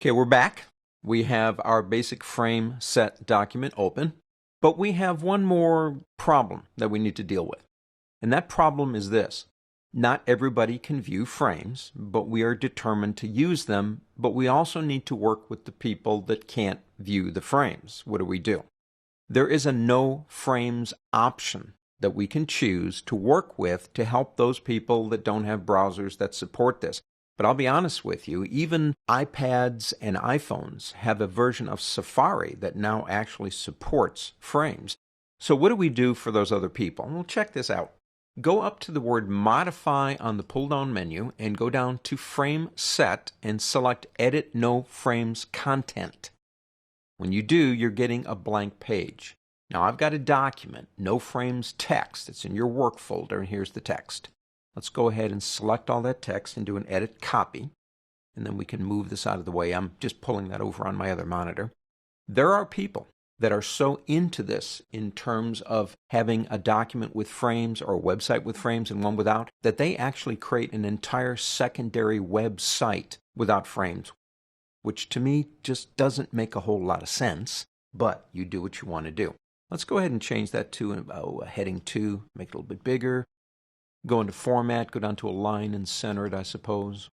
Okay, we're back. We have our basic frame set document open, but we have one more problem that we need to deal with. And that problem is this. Not everybody can view frames, but we are determined to use them, but we also need to work with the people that can't view the frames. What do? There is a no frames option that we can choose to work with to help those people that don't have browsers that support this. But I'll be honest with you, even iPads and iPhones have a version of Safari that now actually supports frames. So what do we do for those other people? Well, check this out. Go up to the word Modify on the pull-down menu and go down to Frame Set and select Edit No Frames Content. When you do, you're getting a blank page. Now I've got a document, No Frames Text. It's in your work folder, and here's the text. Let's go ahead and select all that text and do an edit copy, and then we can move this out of the way. I'm just pulling that over on my other monitor. There are people that are so into this in terms of having a document with frames or a website with frames and one without, that they actually create an entire secondary website without frames, which to me just doesn't make a whole lot of sense, but you do what you want to do. Let's go ahead and change that to heading 2, make it a little bit bigger. Go into Format, go down to Align and Center it, I suppose.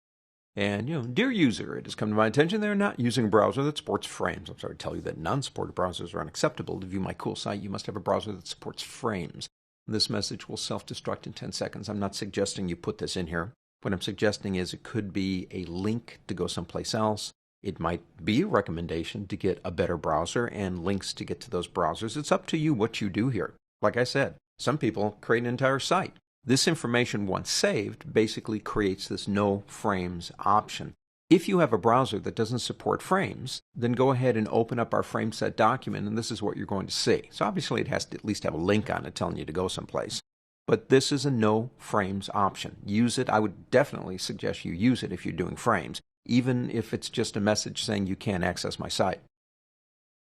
And, dear user, it has come to my attention they're not using a browser that supports frames. I'm sorry to tell you that non-supported browsers are unacceptable. To view my cool site, you must have a browser that supports frames. This message will self-destruct in 10 seconds. I'm not suggesting you put this in here. What I'm suggesting is it could be a link to go someplace else. It might be a recommendation to get a better browser and links to get to those browsers. It's up to you what you do here. Like I said, some people create an entire site. This information, once saved, basically creates this no frames option. If you have a browser that doesn't support frames, then go ahead and open up our frame set document, and this is what you're going to see. So obviously it has to at least have a link on it telling you to go someplace. But this is a no frames option. Use it. I would definitely suggest you use it if you're doing frames, even if it's just a message saying you can't access my site.